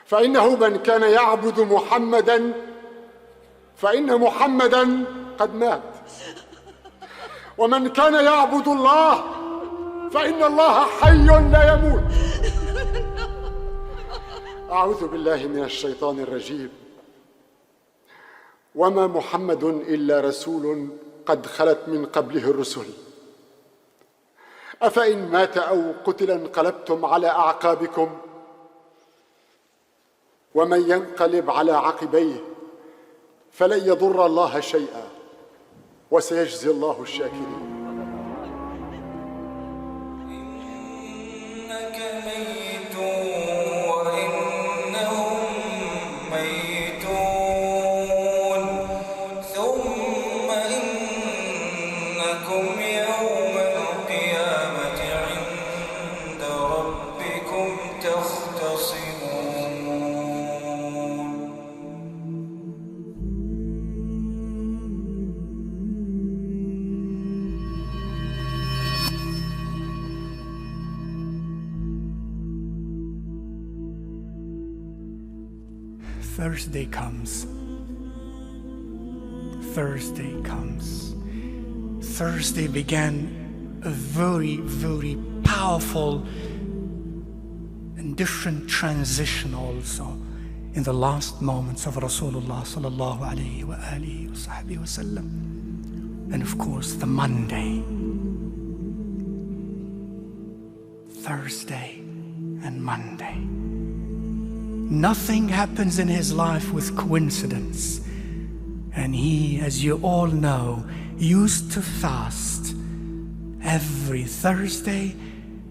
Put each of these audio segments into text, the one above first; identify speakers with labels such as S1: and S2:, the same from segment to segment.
S1: فإنه من كان يعبد محمدا فإن محمدا قد مات، ومن كان يعبد الله فإن الله حي لا يموت. أعوذ بالله من الشيطان الرجيم. وما محمد إلا رسول قد خلت من قبله الرسل، أفإن مات أو قتل انقلبتم على أعقابكم، ومن ينقلب على عقبيه فلن يضر الله شيئا وسيجزي الله الشاكرين.
S2: Thursday comes. Thursday comes. Thursday began a very, very powerful and different transition also in the last moments of Rasulullah sallallahu alayhi wa alihi wa sahbihi wa sallam. And of course the Monday, Thursday and Monday. Nothing happens in his life with coincidence. And he, as you all know, used to fast every Thursday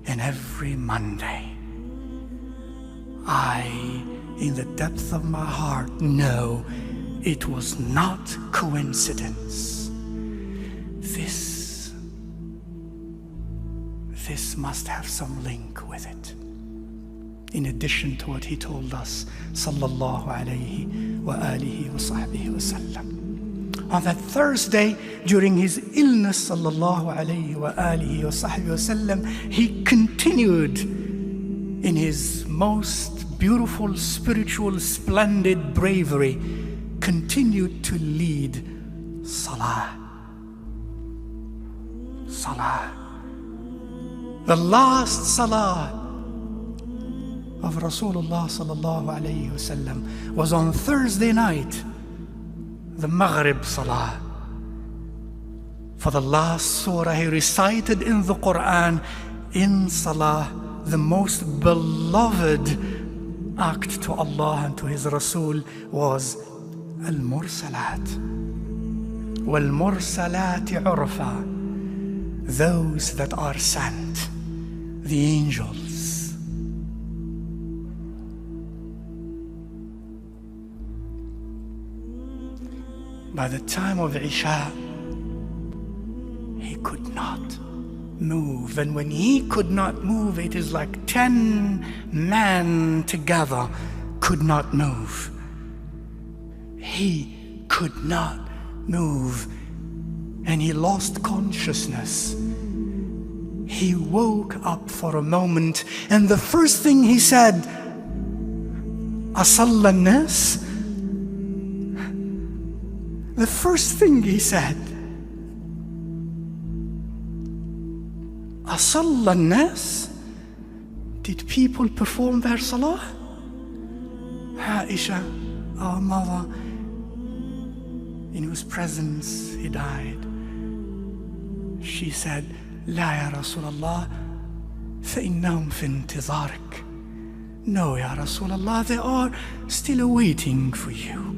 S2: and every Monday. I, in the depth of my heart, know it was not coincidence. This must have some link with it. In addition to what he told us, sallallahu alayhi wa alihi wa sahbihi wa sallam. On that Thursday, during his illness, sallallahu alayhi wa alihi wa sahbihi wa sallam, he continued in his most beautiful, spiritual, splendid bravery, continued to lead salah. Salah. The last salah of Rasulullah sallallahu alayhi wa sallam was on Thursday night, the Maghrib Salah. For the last surah he recited in the Quran, in Salah, the most beloved act to Allah and to His Rasul was Al-Mursalat. Wal-Mursalati urfa. Those that are sent, the angels. By the time of Isha, he could not move. And when he could not move, it is like 10 men together could not move. He could not move. And he lost consciousness. He woke up for a moment, and the first thing he said, Asalla an-nas? The first thing he said, Asalla an-nas? Did people perform their salah? Aisha, our mother, in whose presence he died, she said, La ya Rasulallah, فإنهم في انتظارك. No, ya Rasulallah, they are still waiting for you.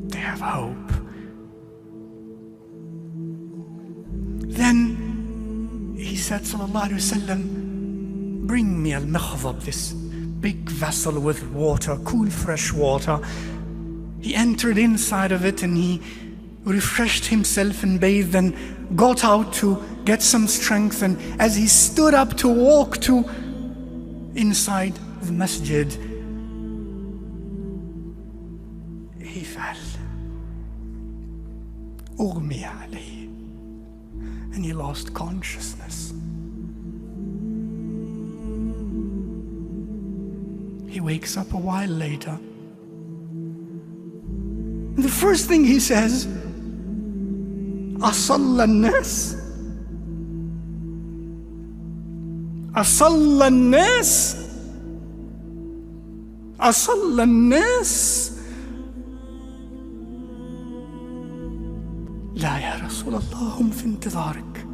S2: They have hope. Then he said, sallallahu alayhi wa sallam, bring me al-mikhdab, this big vessel with water, cool fresh water. He entered inside of it and he refreshed himself and bathed and got out to get some strength. And as he stood up to walk to inside the masjid, he fell. Ughmiya alayhi. And he lost consciousness. He wakes up a while later. The first thing he says, أصلى الناس أصلى الناس أصلى الناس. لا يا رسول الله هم في انتظارك.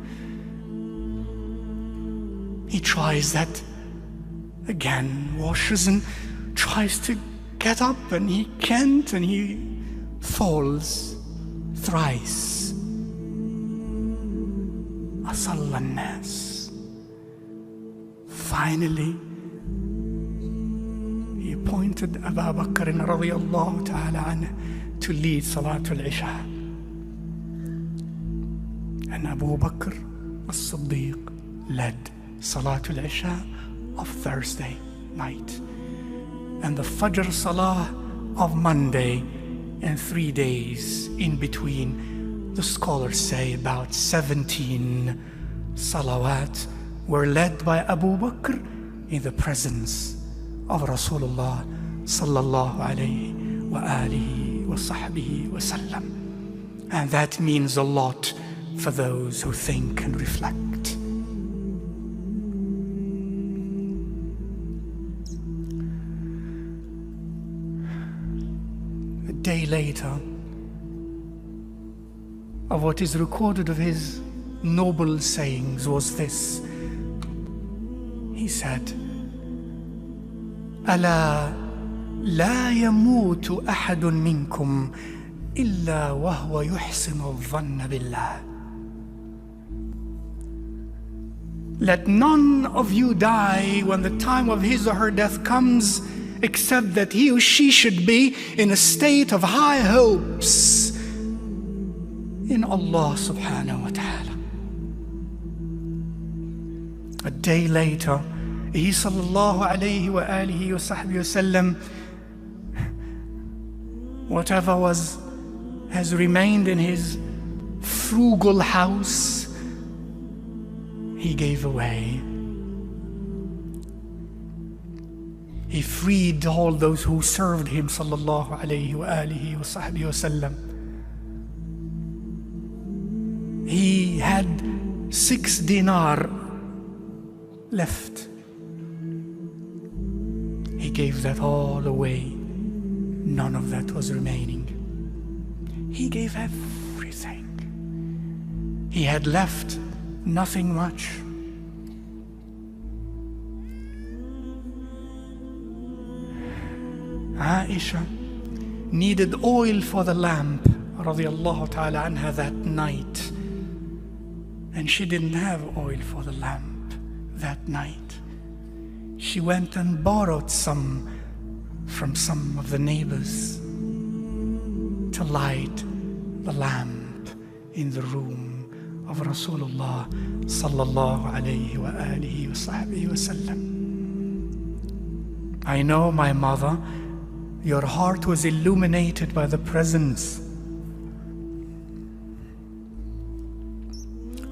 S2: He tries that again, washes and tries to get up, and he can't, and he falls thrice. أصلى الناس. Finally, he appointed Abu Bakr radiyallahu ta'ala anhu to lead Salatul Isha. And Abu Bakr as-Siddiq led Salatul Isha of Thursday night and the Fajr Salah of Monday, and 3 days in between. The scholars say about 17 salawat were led by Abu Bakr in the presence of Rasulullah sallallahu alayhi wa alihi wa sahbihi wa sallam. And that means a lot for those who think and reflect. A day later, of what is recorded of his noble sayings was this. He said, ألا لا يموت أحد منكم إلا وهو يحسن الظن بالله. Let none of you die when the time of his or her death comes, except that he or she should be in a state of high hopes in Allah subhanahu wa ta'ala. A day later, he sallallahu alayhi wa alihi wa sahbihi wa sallam, whatever has remained in his frugal house, he gave away. He freed all those who served him sallallahu alayhi wa alihi wa sahbihi wa sallam. He had 6 dinar left. He gave that all away. None of that was remaining. He gave everything. He had left nothing much. Aisha needed oil for the lamp radiyallahu ta'ala anha that night, and she didn't have oil for the lamp that night. She went and borrowed some from some of the neighbors to light the lamp in the room of Rasulullah sallallahu alayhi wa alihi wa sahbihi wa sallam. I know, my mother, your heart was illuminated by the presence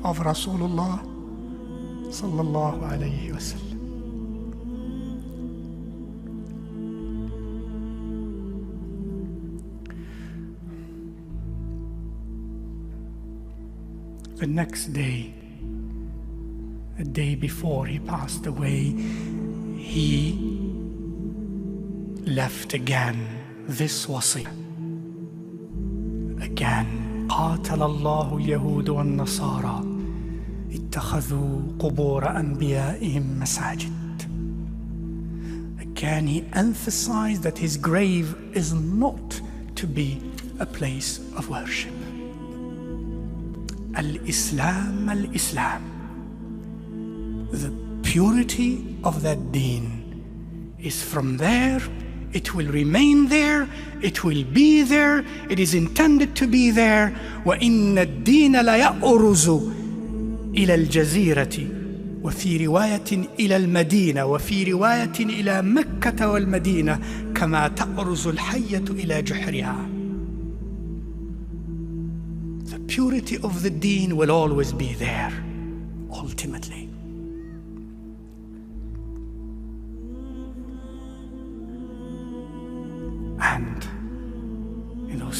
S2: of Rasulullah sallallahu alayhi wa sallam. The next day, a day before he passed away, he left again this wasi. Again, قاتل الله اليهود والنصارى اتخذوا قبور أنبيائهم مساجد. Again, he emphasized that his grave is not to be a place of worship. Al-Islam, Al-Islam. The purity of that deen is from there. It will remain there. It will be there. It is intended to be there. وَإِنَّ الدِّينَ لَيَأْرُزُ إِلَى الْجَزِيرَةِ وفي رواية إلى المدينة وفي رواية إلى مكة والمدينة كما تأرز الحية إلى جحرها. The purity of the deen will always be there, ultimately.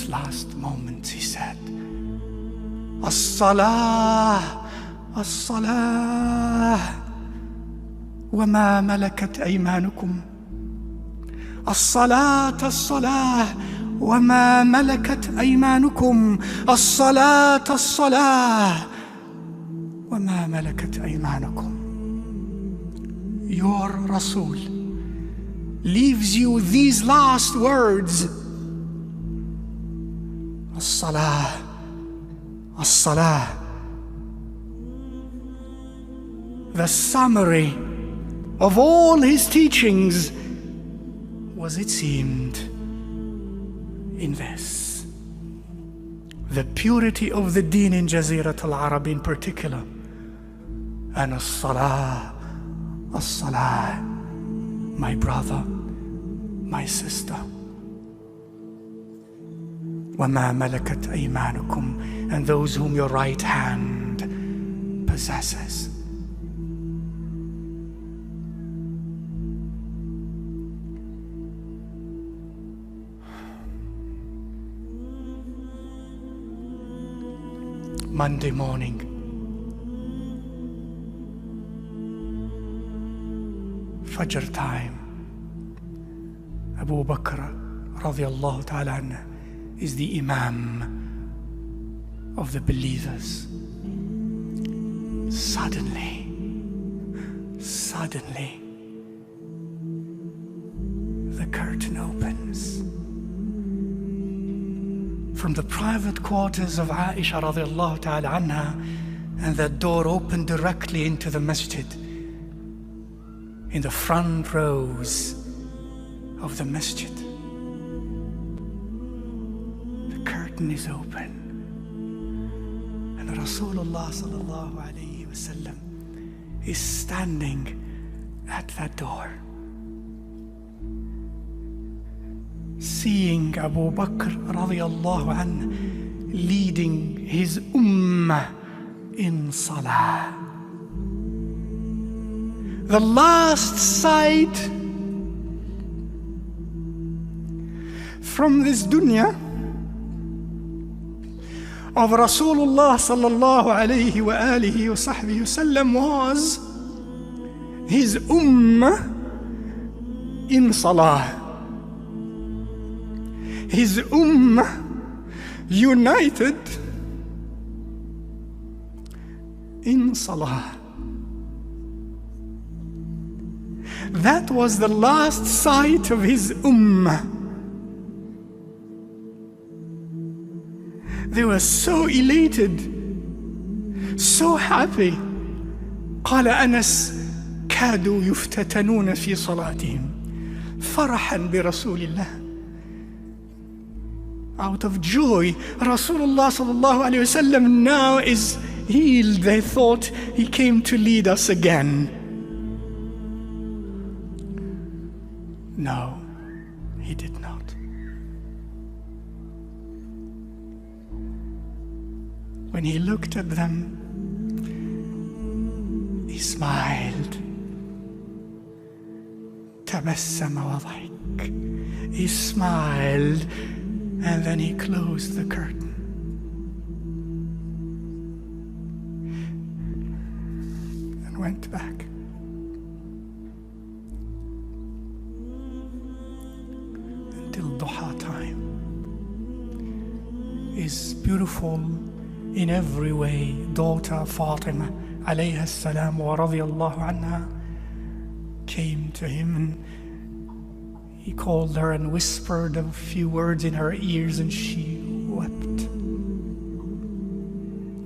S2: last moments, he said, As-salah, as-salah, وَمَا مَلَكَتْ أَيْمَانُكُمْ. الصلاة الصلاة وما ملكت أيمانكم. الصلاة الصلاة وما ملكت أيمانكم. Your Rasul leaves you these last words. الصلاة الصلاة. The summary of all his teachings was, it seemed, in this: the purity of the deen in Jazirat al-Arab in particular, and as-salah, as-salah, my brother, my sister. وَمَا مَلَكَتْ أَيْمَانُكُمْ, and those whom your right hand possesses. Monday morning, Fajr time, Abu Bakr radiallahu ta'ala anhu is the Imam of the believers. Suddenly, the curtain opens. From the private quarters of Aisha radiallahu ta'ala anha, and that door opened directly into the masjid. In the front rows of the masjid, the curtain is open, and Rasulullah sallallahu alayhi wasallam is standing at that door. Seeing Abu Bakr radiallahu anhu leading his ummah in salah. The last sight from this dunya of Rasulullah sallallahu alayhi wa alihi wa sahbihi wasallam was his ummah in salah. His ummah united in salah. That was the last sight of his ummah. They were so elated, so happy. قال أنس كادوا يفتتنون في صلاتهم فرحا برسول الله. Out of joy, Rasulullah sallallahu alayhi wasallam now is healed. They thought he came to lead us again. No, he did not. When he looked at them, he smiled. تبسم وضحك. He smiled, and then he closed the curtain. And went back. Until duha time. His beautiful, in every way, daughter Fatima alayha salam wa radiyallahu anha came to him, and he called her and whispered a few words in her ears, and she wept.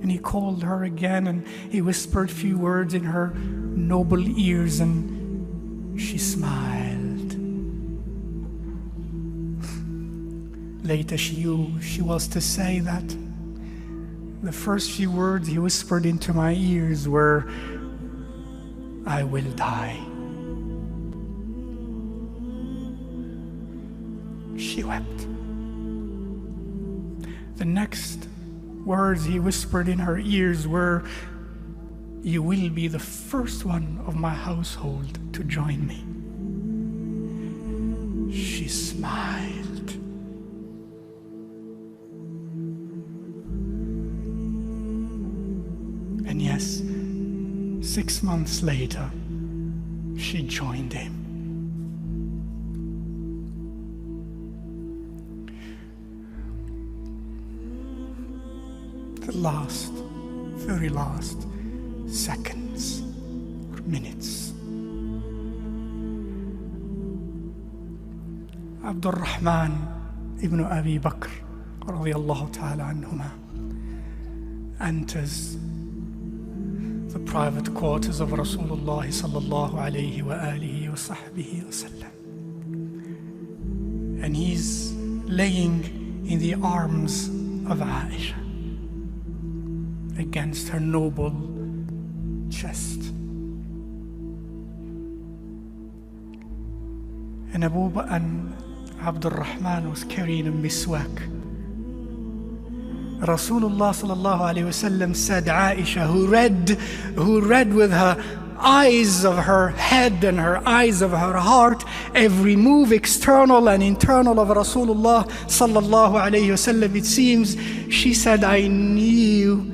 S2: And he called her again, and he whispered a few words in her noble ears, and she smiled. Later she was to say that the first few words he whispered into my ears were, "I will die." She wept. The next words he whispered in her ears were, "You will be the first one of my household to join me." She smiled. 6 months later, she joined him. The last, very last seconds or minutes. Abdul Rahman ibn Abi Bakr radiyallahu ta'ala anhuma enters the private quarters of Rasulullah sallallahu alayhi wa alihi wa sahbihi wa sallam. And he's laying in the arms of Aisha against her noble chest. And Abdul Rahman was carrying a miswak. Rasulullah sallallahu alayhi wasallam said, Aisha, who read with her eyes of her head and her eyes of her heart every move, external and internal, of Rasulullah sallallahu alayhi wasallam, it seems, she said, I knew,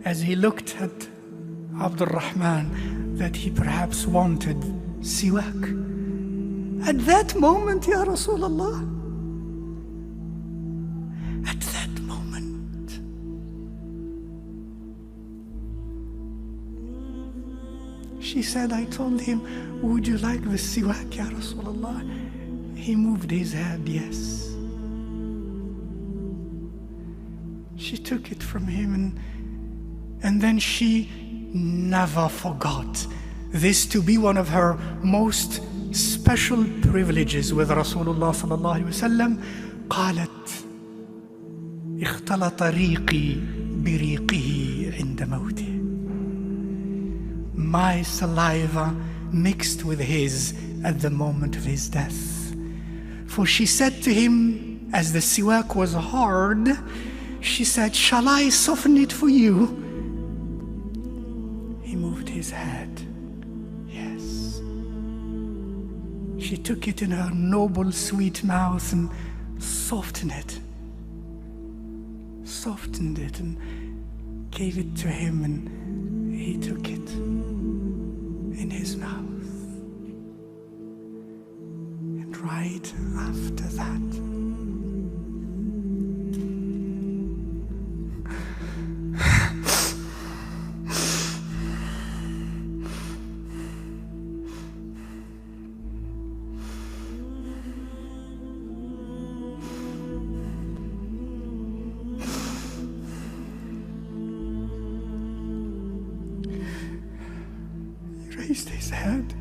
S2: as he looked at Abdul Rahman, that he perhaps wanted siwak. At that moment, Ya Rasulullah, at that moment, she said, I told him, would you like the siwak, Ya Rasulullah? He moved his head, yes. She took it from him, and then she never forgot this to be one of her most special privileges with Rasulullah sallallahu alaihi wasallam. قالت اختلط ريقي بريقه عند موته. My saliva mixed with his at the moment of his death. For she said to him, as the siwak was hard, she said, shall I soften it for you? He moved his head. She took it in her noble, sweet mouth and softened it, and gave it to him, and he took it in his mouth. And right after that, raised his head,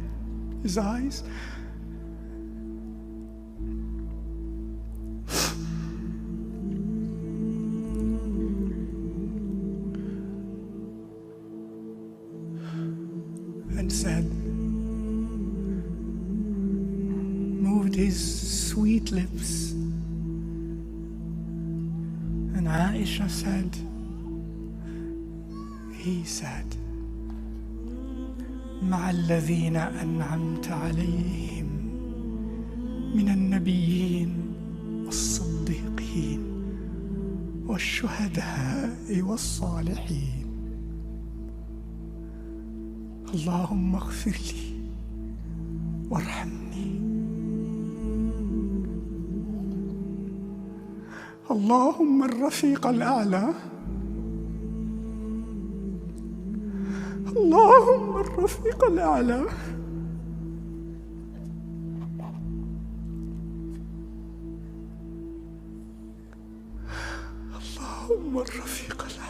S2: his eyes, and said, moved his sweet lips, and Aisha said, he said, مع الذين أنعمت عليهم من النبيين والصديقين والشهداء والصالحين اللهم اغفر لي وارحمني اللهم الرفيق الأعلى اللهم الرفيق الأعلى اللهم الرفيق الأعلى.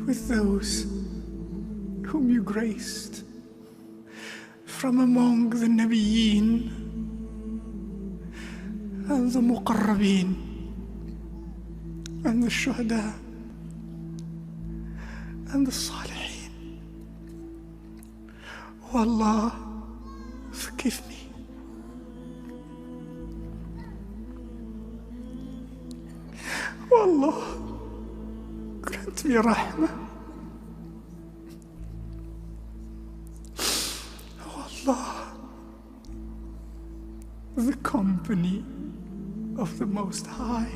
S2: With those whom you graced from among the Nabiyyin and the Muqarrabeen and the Shuhada and the Salihin. Oh Allah, forgive me. Oh Allah, grant Grant me rahmah. Oh Allah, the company of the Most High.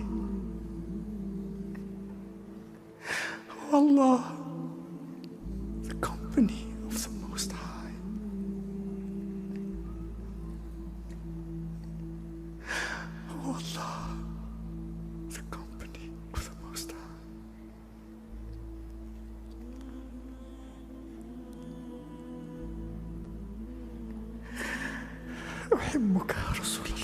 S2: Oh Allah, the company of the Most High. Oh Allah, the company of the Most High. أحبك يا رسول الله.